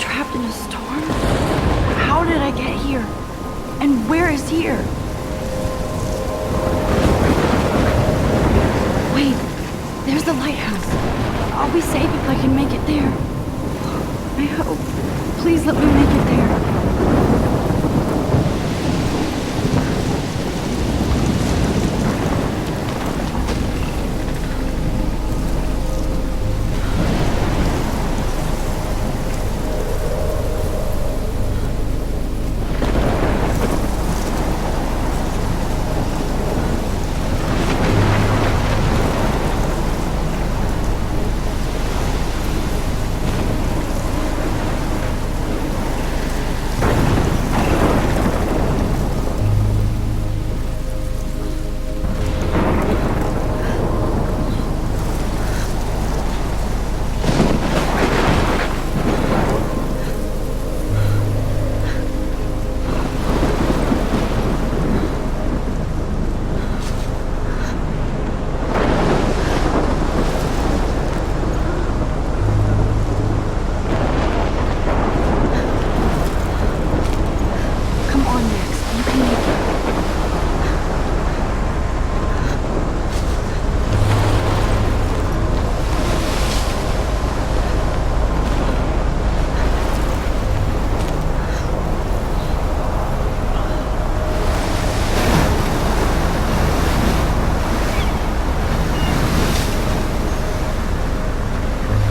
trapped in a storm? How did I get here? And where is here? Wait, there's the lighthouse. I'll be safe if I can make it there. I hope. Please let me make it there.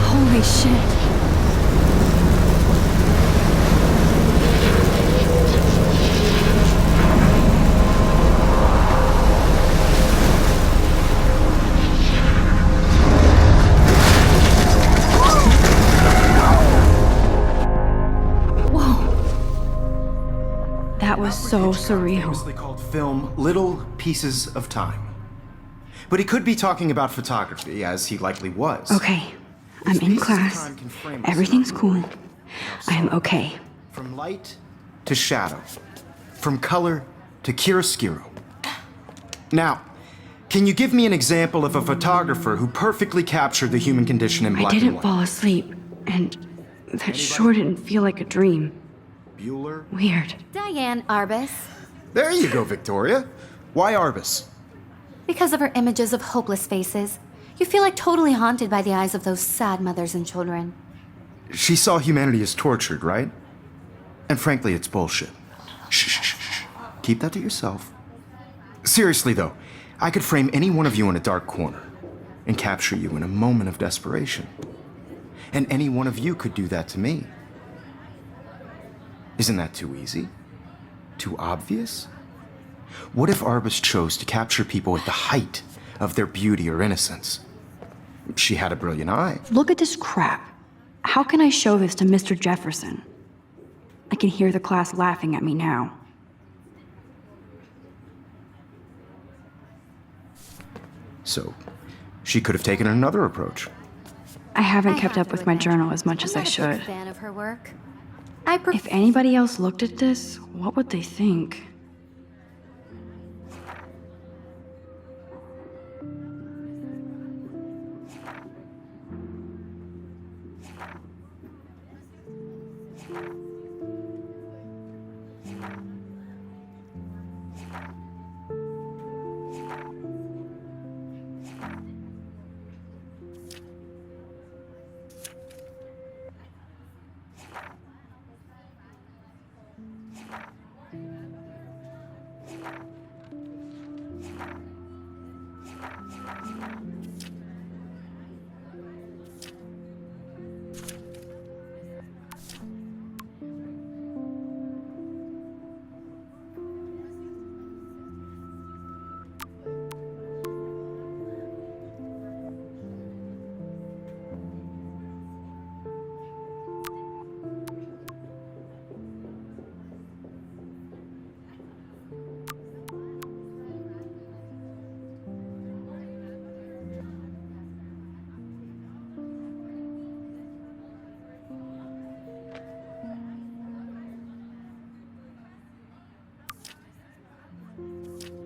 Holy shit. That was so surreal. Famously called film Little Pieces of Time. But he could be talking about photography, as he likely was. Okay, I'm in class. Everything's cool. I'm okay. From light to shadow. From color to chiaroscuro. Now, can you give me an example of a photographer who perfectly captured the human condition in black I and didn't white? fall asleep, and that sure didn't feel like a dream. Bueller? Weird. Diane Arbus. There you go, Victoria. Why Arbus? Because of her images of hopeless faces, you feel like totally haunted by the eyes of those sad mothers and children. She saw humanity as tortured, right? And frankly, it's bullshit. Shh, shh, shh, shh. Keep that to yourself. Seriously, though, I could frame any one of you in a dark corner and capture you in a moment of desperation. And any one of you could do that to me. Isn't that too easy? Too obvious? What if Arbus chose to capture people at the height of their beauty or innocence? She had a brilliant eye. Look at this crap. How can I show this to Mr. Jefferson? I can hear the class laughing at me now. So, she could have taken another approach. I haven't I kept have up to with my admit, journal as much as I I'm not a should. big fan of her work. If anybody else looked at this, what would they think?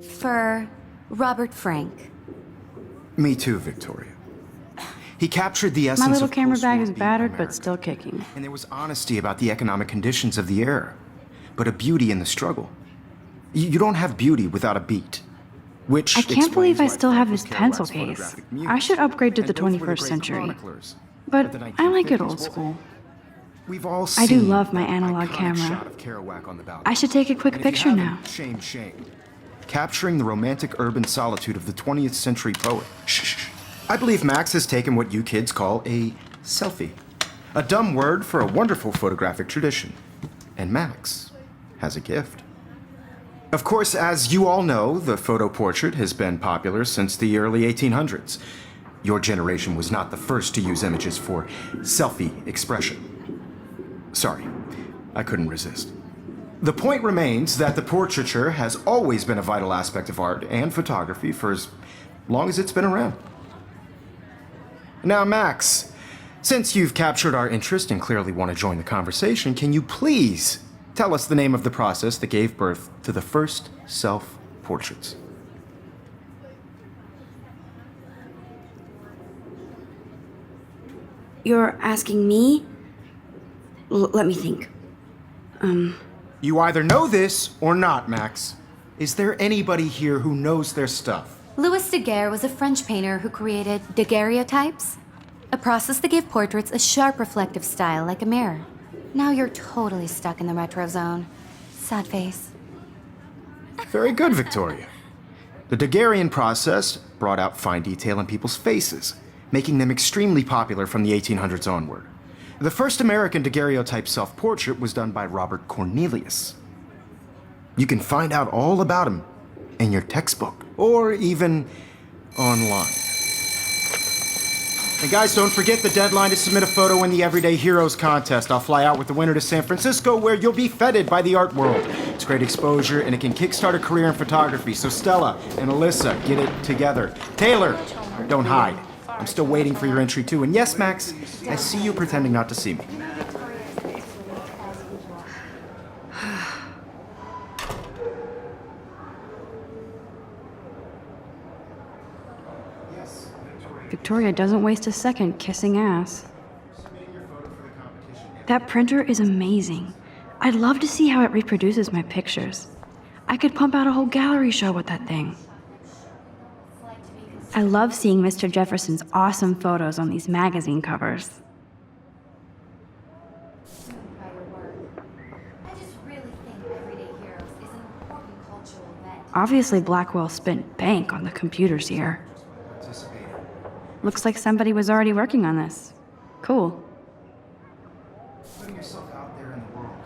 For Robert Frank. Me too, Victoria. He captured the essence My little of camera bag post-war is being battered, but American. still kicking. And there was honesty about the economic conditions of the era, but a beauty in the struggle. You don't have beauty without a beat. Which I can't believe I explains why still have Frank this was pencil Kerouac's case. photographic muse. I should upgrade to the And those were the 21st great century. chroniclers But of the I like it 1950s. old school. We've all I do seen love my that analog iconic camera. shot of Kerouac on the balcony. I should take a quick And if you picture haven't, now. Shame, shame. Capturing the romantic urban solitude of the 20th century poet. Shh. I believe Max has taken what you kids call a selfie. A dumb word for a wonderful photographic tradition. And Max has a gift. Of course, as you all know, the photo portrait has been popular since the early 1800s. Your generation was not the first to use images for selfie expression. Sorry, I couldn't resist. The point remains that the portraiture has always been a vital aspect of art and photography for as long as it's been around. Now, Max, since you've captured our interest and clearly want to join the conversation, can you please tell us the name of the process that gave birth to the first self-portraits? You're asking me? Let me think. You either know this or not, Max. Is there anybody here who knows their stuff? Louis Daguerre was a French painter who created daguerreotypes, a process that gave portraits a sharp reflective style like a mirror. Now you're totally stuck in the retro zone. Sad face. Very good, Victoria. The Daguerrean process brought out fine detail in people's faces, making them extremely popular from the 1800s onward. The first American daguerreotype self-portrait was done by Robert Cornelius. You can find out all about him in your textbook, or even online. And guys, don't forget the deadline to submit a photo in the Everyday Heroes contest. I'll fly out with the winner to San Francisco, where you'll be feted by the art world. It's great exposure, and it can kickstart a career in photography. So Stella and Alyssa, get it together. Taylor, don't hide. I'm still waiting for your entry too. And yes, Max, I see you pretending not to see me. Victoria doesn't waste a second kissing ass. That printer is amazing. I'd love to see how it reproduces my pictures. I could pump out a whole gallery show with that thing. I love seeing Mr. Jefferson's awesome photos on these magazine covers. Obviously, Blackwell spent bank on the computers here. Looks like somebody was already working on this. Cool. Putting yourself out there in the world,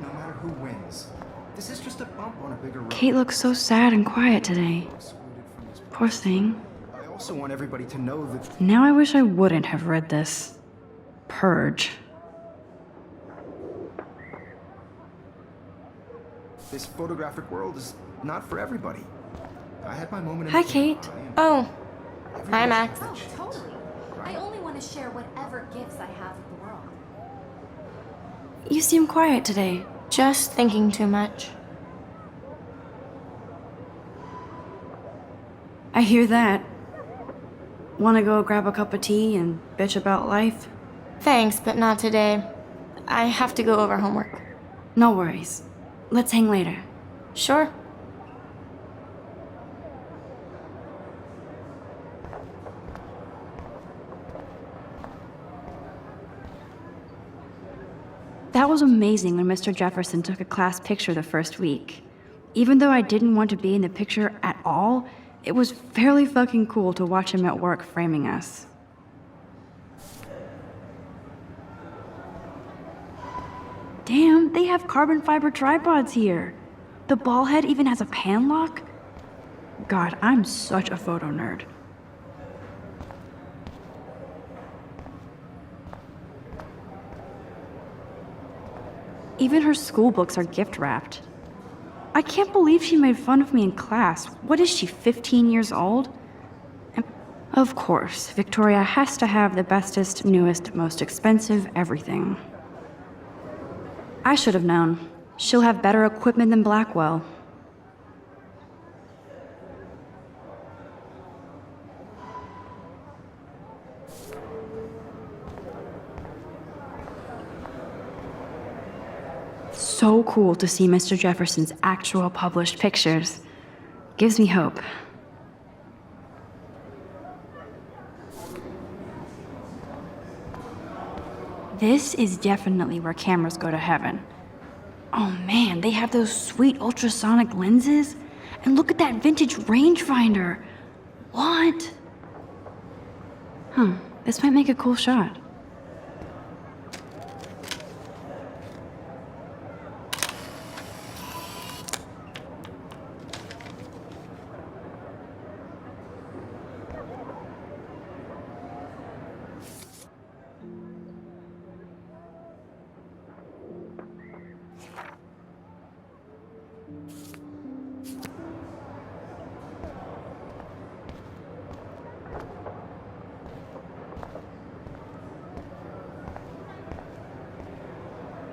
no matter who wins. This is just a bump on a bigger road. Kate looks so sad and quiet today. Poor thing. I also want everybody to know that Now I wish I wouldn't have read this. Purge. this photographic world is not for everybody. I had my moment in Hi, the Kate. Oh, hi, Max. Oh, totally. I only want to share whatever gifts I have with the world. You seem quiet today. Just thinking too much. I hear that. Want to go grab a cup of tea and bitch about life? Thanks, but not today. I have to go over homework. No worries. Let's hang later. Sure. That was amazing when Mr. Jefferson took a class picture the first week. Even though I didn't want to be in the picture at all, it was fairly fucking cool to watch him at work framing us. Damn, they have carbon fiber tripods here. The ball head even has a pan lock. God, I'm such a photo nerd. Even her school books are gift wrapped. I can't believe she made fun of me in class. What is she, 15 years old? And of course, Victoria has to have the bestest, newest, most expensive everything. I should have known. She'll have better equipment than Blackwell. so cool to see Mr. Jefferson's actual published pictures. Gives me hope. This is definitely where cameras go to heaven. Oh man, they have those sweet ultrasonic lenses. And look at that vintage rangefinder. What? This might make a cool shot.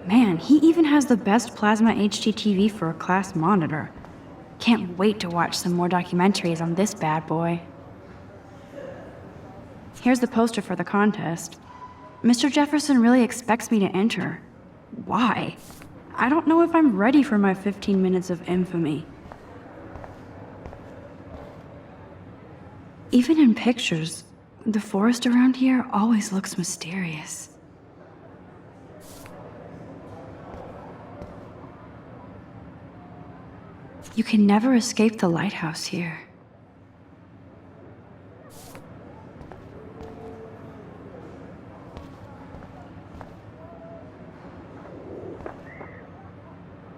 Man, he even has the best plasma HDTV for a class monitor. Can't wait to watch some more documentaries on this bad boy. Here's the poster for the contest. Mr. Jefferson really expects me to enter. Why? I don't know if I'm ready for my 15 minutes of infamy. Even in pictures, the forest around here always looks mysterious. You can never escape the lighthouse here.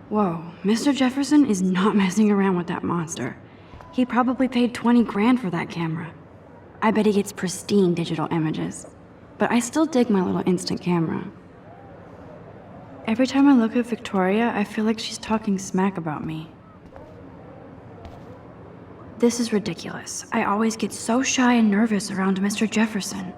Whoa, Mr. Jefferson is not messing around with that monster. He probably paid 20 grand for that camera. I bet he gets pristine digital images. But I still dig my little instant camera. Every time I look at Victoria, I feel like she's talking smack about me. This is ridiculous. I always get so shy and nervous around Mr. Jefferson.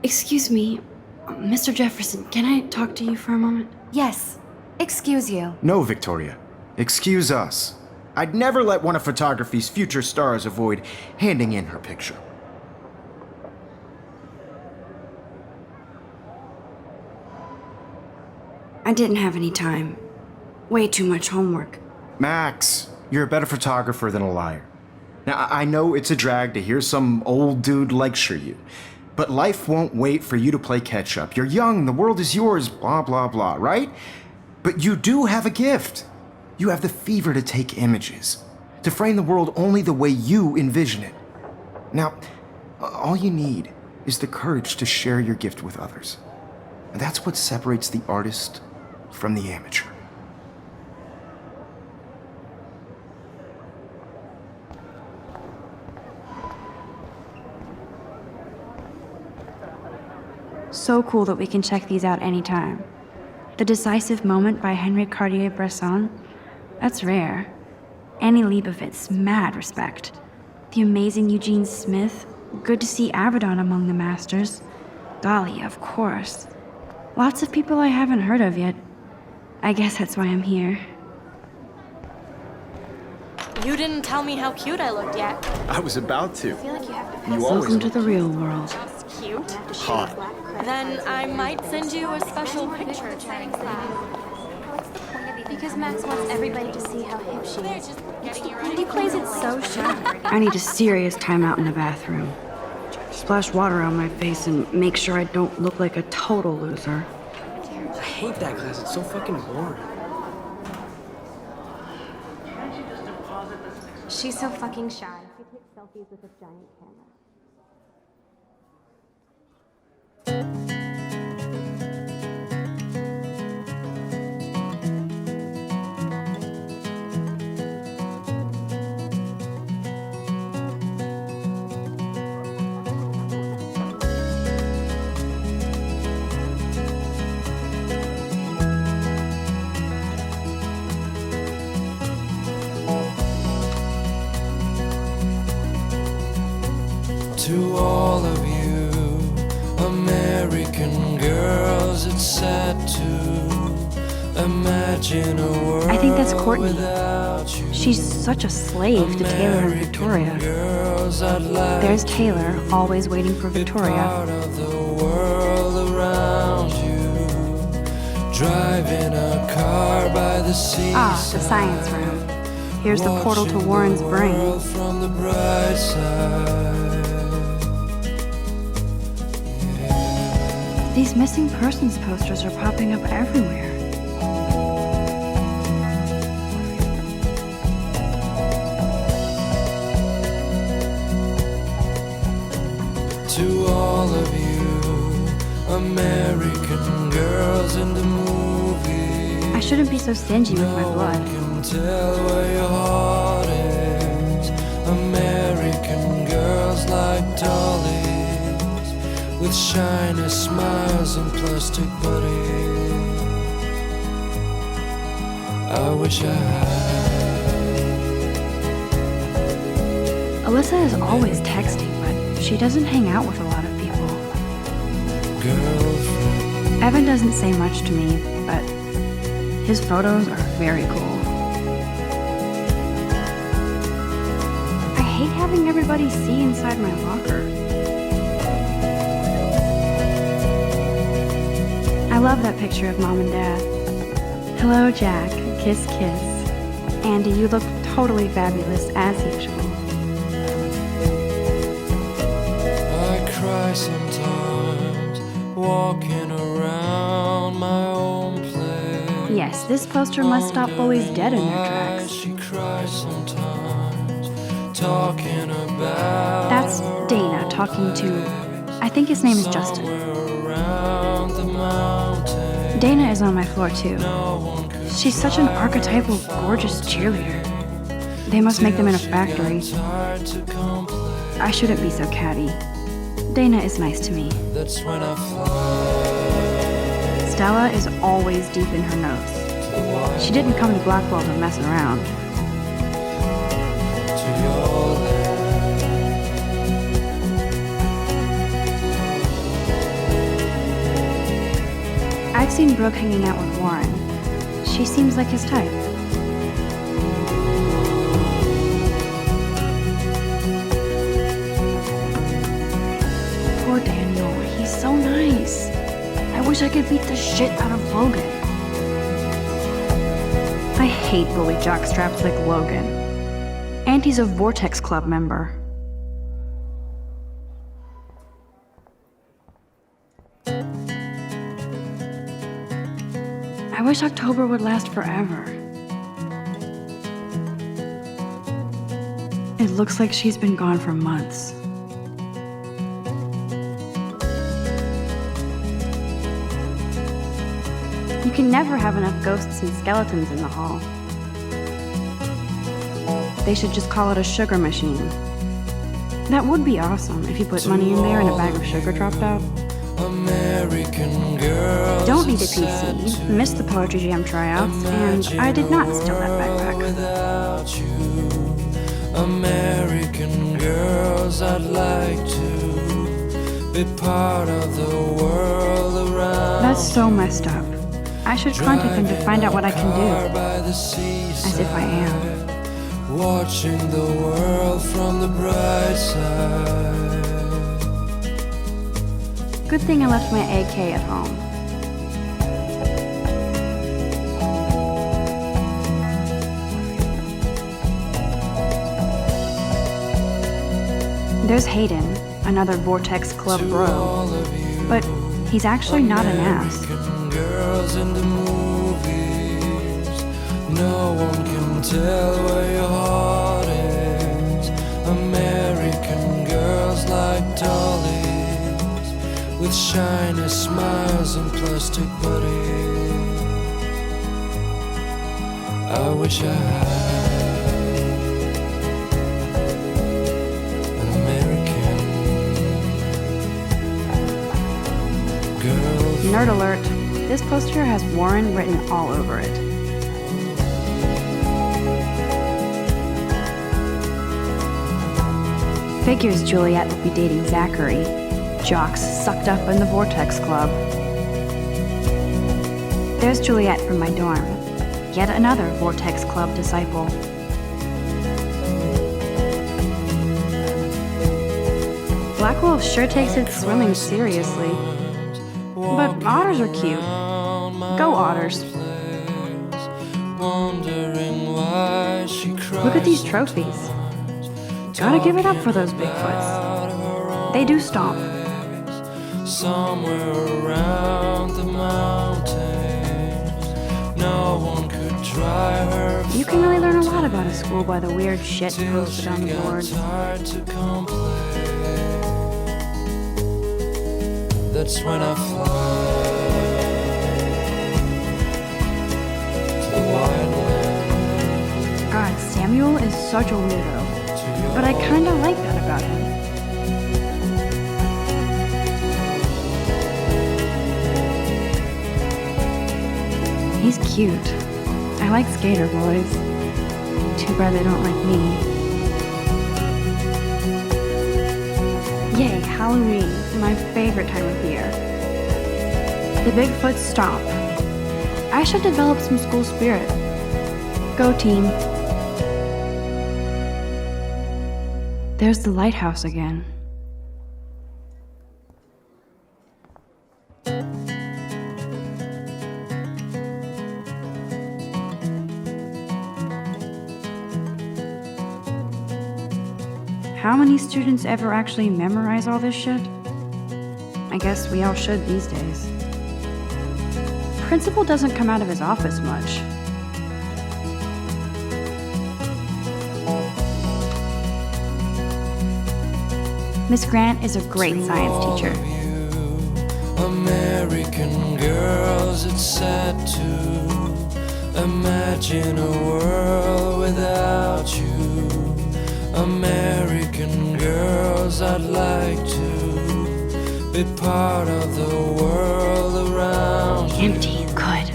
Excuse me, Mr. Jefferson, can I talk to you for a moment? Yes. Excuse you. No, Victoria. Excuse us. I'd never let one of photography's future stars avoid handing in her picture. I didn't have any time. Way too much homework. Max, you're a better photographer than a liar. Now, I know it's a drag to hear some old dude lecture you, but life won't wait for you to play catch up. You're young, the world is yours, blah, blah, blah, right? But you do have a gift. You have the fever to take images, to frame the world only the way you envision it. Now, all you need is the courage to share your gift with others. And that's what separates the artist from the amateur. So cool that we can check these out anytime. The Decisive Moment by Henry Cartier-Bresson, that's rare. Annie Leibovitz, mad respect. The amazing Eugene Smith, good to see Avedon among the masters. Dali, of course. Lots of people I haven't heard of yet. I guess that's why I'm here. You didn't tell me how cute I looked yet. I was about to. I feel like you have to You always Welcome to the real world. Just cute. hot. Then I might send you a special picture during class. Because Max wants everybody to see how hip she is. He plays it so shy. I need a serious timeout in the bathroom. Splash water on my face and make sure I don't look like a total loser. I hate that class. It's so fucking boring. She's so fucking shy. She takes selfies with this giant camera. To all of you American girls, it's sad to imagine a world I think that's Courtney. without you. She's such a slave to Taylor and Victoria. Girls, I'd like There's Taylor, always waiting for to be Victoria. part of the world around you, driving the seaside. Ah, the science room. Here's the portal to Warren's brain. World from the bright side. These missing persons posters are popping up everywhere. To all of you American girls in the movie, I shouldn't be so stingy with my no blood. one can tell where your heart is. American girls like dollies, with shiny smiles and plastic bodies. I wish I had. Alyssa is always texting, but she doesn't hang out with a lot of people. Girlfriend, Evan doesn't say much to me, but his photos are very cool. I hate having everybody see inside my locker. I love that picture of Mom and Dad. Hello, Jack. Kiss, kiss. Andy, you look totally fabulous, as usual. I cry sometimes, walking around my own place. Yes, this poster must stop bullies dead in their Eyes, tracks. she cries sometimes, talking about. That's Dana talking to, I think his name is Justin. Around the mountain, Dana is on my floor too. no one could She's such an archetypal, gorgeous cheerleader. They must make them in a factory. hard to complain. I shouldn't be so catty. Dana is nice to me. That's when I fly Stella is always deep in her notes. She didn't come to Blackwell to mess around. to your land. I've seen Brooke hanging out with Warren. She seems like his type. Poor Daniel, he's so nice. I wish I could beat the shit out of Logan. I hate bully jockstraps like Logan. And he's a Vortex Club member. I wish October would last forever. It looks like she's been gone for months. You can never have enough ghosts and skeletons in the hall. They should just call it a sugar machine. That would be awesome if you put money in there and a bag of sugar dropped out. American girls. Don't need a PC, missed the Poetry Jam tryouts, and I did not steal that backpack. Without you, American girls, I'd like to be part of the world around. That's so messed up. I should contact them to find out what I can do. By the seaside, As if I am. watching the world from the bright side. Good thing I left my AK at home. There's Hayden, another Vortex Club bro, but he's actually not an ass. American girls in the movies, no one can tell where your heart is. American girls like dollies, with shiny smiles and plastic bodies. I wish I had an American girl. Nerd alert, this poster has Warren written all over it. Figures Juliet would be dating Zachary, jocks sucked up in the Vortex Club. There's Juliet from my dorm, yet another Vortex Club disciple. Blackwell sure takes its swimming seriously. But otters are cute. Go otters. wondering why she cries. Look at these trophies. Gotta give it up for those Bigfoots. They do stomp. Somewhere around the mountains, no one could dry her. You can really learn a lot about a school by the weird shit Till posted she on the boards. gets hard to complain. That's when I fly to the wildland. God, Samuel is such a weirdo. But I kinda like that about him. He's cute. I like skater boys. Too bad they don't like me. Yay, Halloween, my favorite time of year. The Bigfoot stomp. I should develop some school spirit. Go team. There's the lighthouse again. How many students ever actually memorize all this shit? I guess we all should these days. Principal doesn't come out of his office much. Miss Grant is a great science teacher. American girls, it's sad to imagine a world without you. American girls, I'd like to be part of the world around you. Empty, good.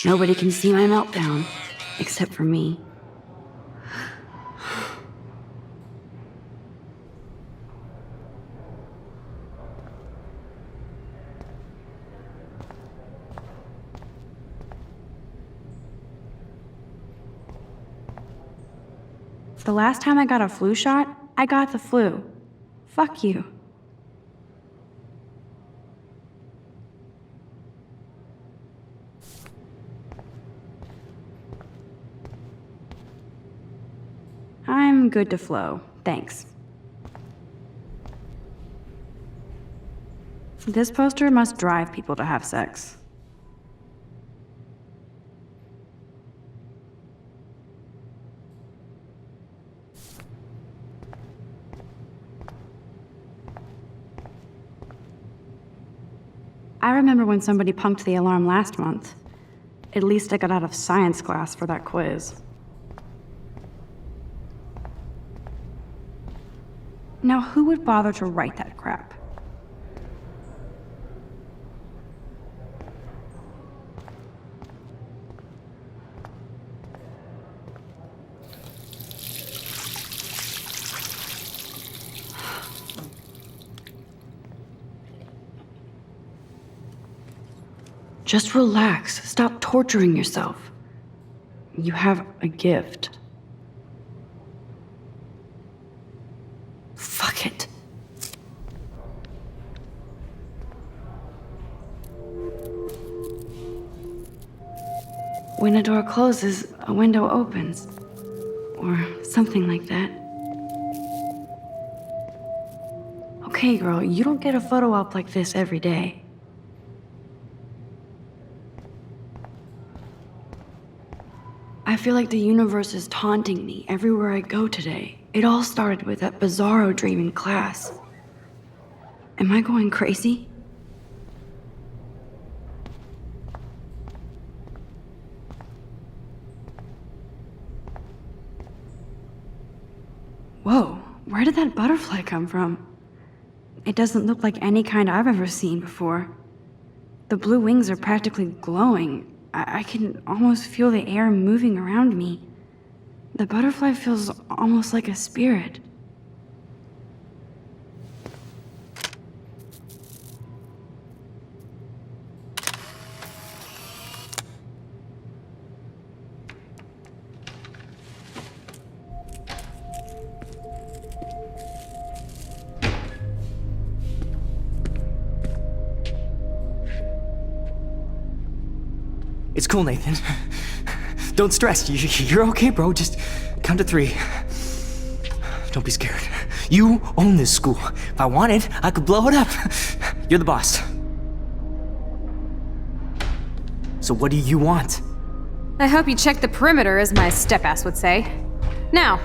Nobody can see my meltdown, except for me. The last time I got a flu shot, I got the flu. Fuck you. I'm good to flow, thanks. This poster must drive people to have sex. I remember when somebody punked the alarm last month. At least I got out of science class for that quiz. Now, who would bother to write that crap? Just relax. Stop torturing yourself. You have a gift. Fuck it. When a door closes, a window opens. Or something like that. Okay, girl, you don't get a photo op like this every day. I feel like the universe is taunting me everywhere I go today. It all started with that bizarro dream in class. Am I going crazy? Whoa, where did that butterfly come from? It doesn't look like any kind I've ever seen before. The blue wings are practically glowing. I can almost feel the air moving around me. The butterfly feels almost like a spirit. It's cool, Nathan. Don't stress. You're okay, bro. Just count to 3. Don't be scared. You own this school. If I wanted, I could blow it up. You're the boss. So what do you want? I hope you checked the perimeter, as my step-ass would say. Now,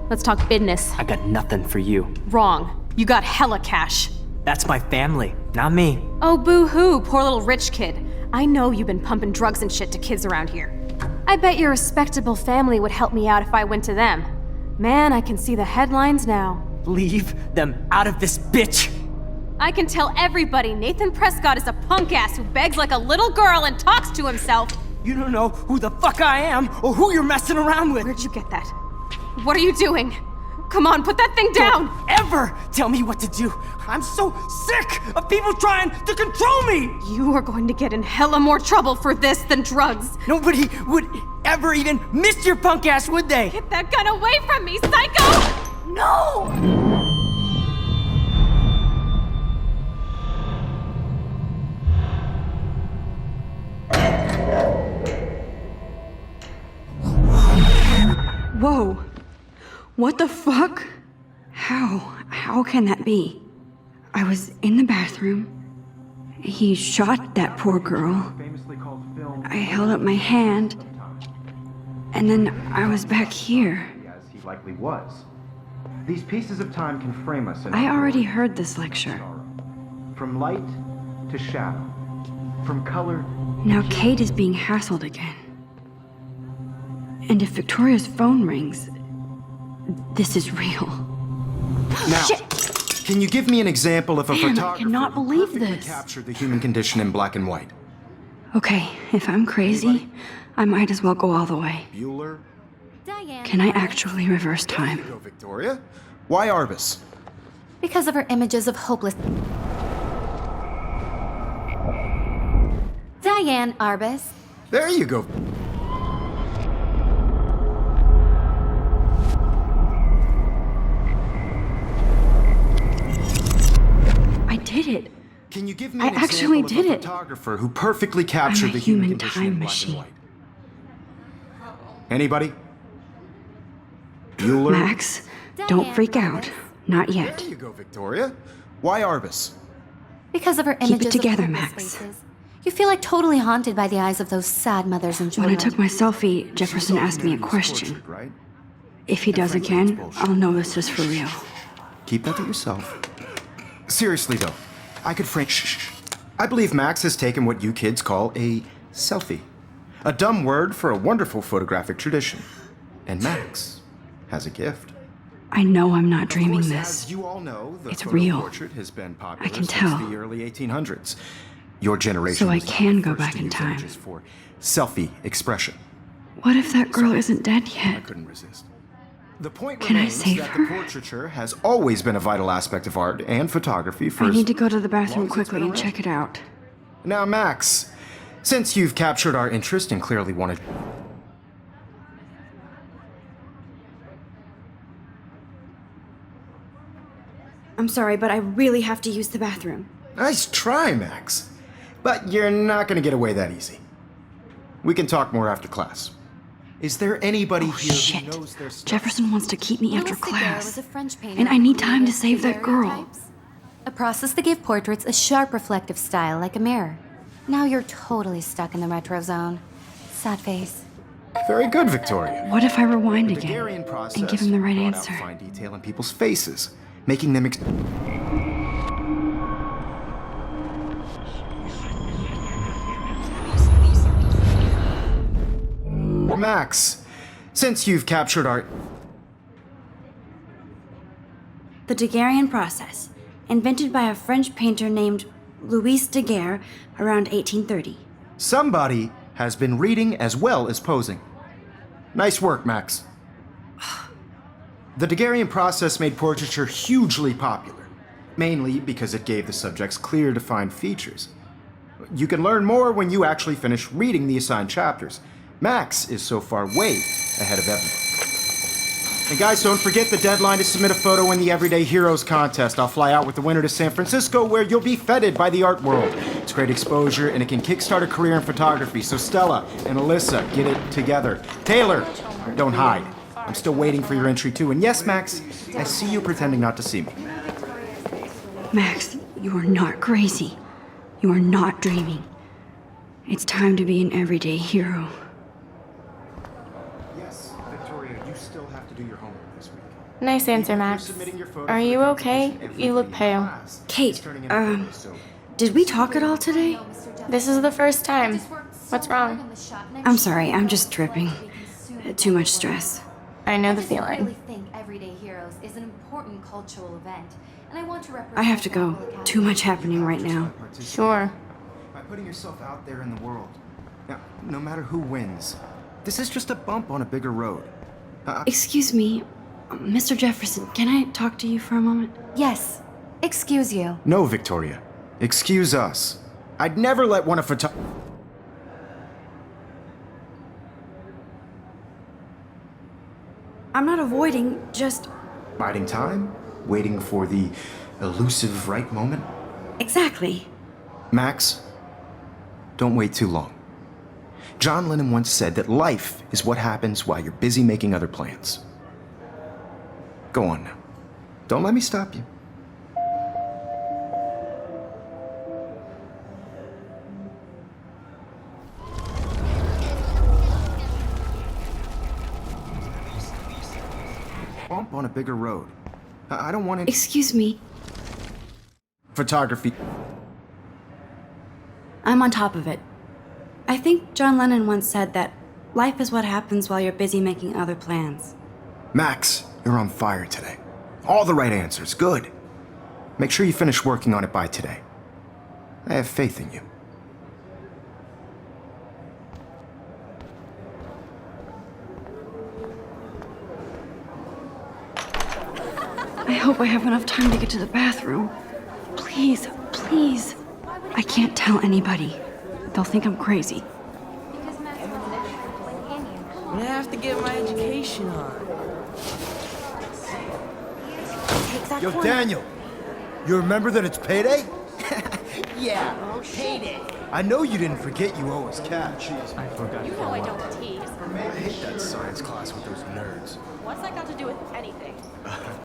let's talk business. I got nothing for you. Wrong. You got hella cash. That's my family, not me. Oh, boo-hoo, poor little rich kid. I know you've been pumping drugs and shit to kids around here. I bet your respectable family would help me out if I went to them. Man, I can see the headlines now. Leave them out of this bitch! I can tell everybody Nathan Prescott is a punk ass who begs like a little girl and talks to himself. You don't know who the fuck I am or who you're messing around with. Where'd you get that? What are you doing? Come on, put that thing down! Don't ever tell me what to do. I'm so sick of people trying to control me. You are going to get in hella more trouble for this than drugs. Nobody would ever even miss your punk ass, would they? Get that gun away from me, psycho! No! Whoa. What the fuck? How can that be? I was in the bathroom. He shot that poor girl. I held up my hand. And then I was back here. As he likely was. These pieces of time can frame us in I already heard this lecture. From light to shadow. From color. Now Kate is being hassled again. And if Victoria's phone rings, this is real. Now, Shit! can you give me an example of a Man, I photographer cannot who believe perfectly this. captured the human condition in black and white? Okay, if I'm crazy, I might as well go all the way. Bueller? Diane. Can I actually reverse time? Go, Victoria. Why Arbus? Because of her images of hopeless. Diane Arbus. There you go. I did it. Can you give me I an actually example did of a it. photographer who perfectly captured I'm a the human human condition time in black machine. and white? Anybody? Bueller? Max, don't freak out. Not yet. There you go, Victoria. Why Arbus? Because of her Keep it images together, of hopeless Max. faces. You feel like totally haunted by the eyes of those sad mothers and When I children. took my selfie, Jefferson She saw asked me a humanity was question. tortured, right? If he does frankly, it's again, bullshit. I'll know this is for real. Keep that to yourself. Seriously, though, I could frame. Shh. I believe Max has taken what you kids call a selfie. A dumb word for a wonderful photographic tradition. And Max has a gift. I know I'm not Of dreaming course, this. As you all know, the It's photo real. portrait has been popular I can since tell. the early 1800s. Your generation So I was the can go first back to in use time. images for selfie expression. What if that girl isn't dead I yet? couldn't resist. The point Can I remains save that her? the portraiture has always been a vital aspect of art and photography for I as need to go to the long bathroom as it's quickly been and around. check it out. Now, Max, since you've captured our interest and clearly wanted. I'm sorry, but I really have to use the bathroom. Nice try, Max. But you're not gonna get away that easy. We can talk more after class. Is there anybody Oh, here shit. who knows their stuff? Jefferson wants to keep me after Louis Daguerre was class. a French painter And I who need time to created save that girl. daguerreotypes, a process that gave portraits a sharp reflective style like a mirror. Now you're totally stuck in the retro zone. Sad face. Very good, Victoria. What if I rewind The again Daguerrean process and give him the right brought answer? out fine detail in people's faces, making them. Max, since you've captured our. The Daguerrean process, invented by a French painter named Louis Daguerre around 1830. Somebody has been reading as well as posing. Nice work, Max. The Daguerrean process made portraiture hugely popular, mainly because it gave the subjects clear, defined features. You can learn more when you actually finish reading the assigned chapters. Max is so far way ahead of everyone. And guys, don't forget the deadline to submit a photo in the Everyday Heroes contest. I'll fly out with the winner to San Francisco, where you'll be feted by the art world. It's great exposure, and it can kickstart a career in photography. So Stella and Alyssa, get it together. Taylor, don't hide. I'm still waiting for your entry too. And yes, Max, I see you pretending not to see me. Max, you are not crazy. You are not dreaming. It's time to be an everyday hero. Yes, Victoria, you still have to do your homework this week. Nice answer, Max. Are you okay? You look pale. Kate, did we talk at all today? This is the first time. What's wrong? I'm sorry, I'm just tripping. Too much stress. I know the I really feeling. think Everyday Heroes is an important cultural event, and I want to represent I have to go. the local Too much happening right now. Sure. By putting yourself out there in the world. Now, no matter who wins, this is just a bump on a bigger road. Excuse me, Mr. Jefferson, can I talk to you for a moment? Yes. Excuse you. No, Victoria. Excuse us. I'd never let one of I'm not avoiding, just... biding time, waiting for the elusive right moment. Exactly. Max, don't wait too long. John Lennon once said that life is what happens while you're busy making other plans. Go on now. Don't let me stop you. Bump on a bigger road. I don't want any Excuse me, photography. I'm on top of it. I think John Lennon once said that life is what happens while you're busy making other plans. Max, you're on fire today. All the right answers. Good. Make sure you finish working on it by today. I have faith in you. I hope I have enough time to get to the bathroom. Please, please. I can't tell anybody. They'll think I'm crazy. I have to get my education on. Yo, Daniel, you remember that it's payday? Yeah, payday. I know you didn't forget you owe us cash. I forgot. You know I don't tease. I hate that science class with those nerds. What's that got to do with anything?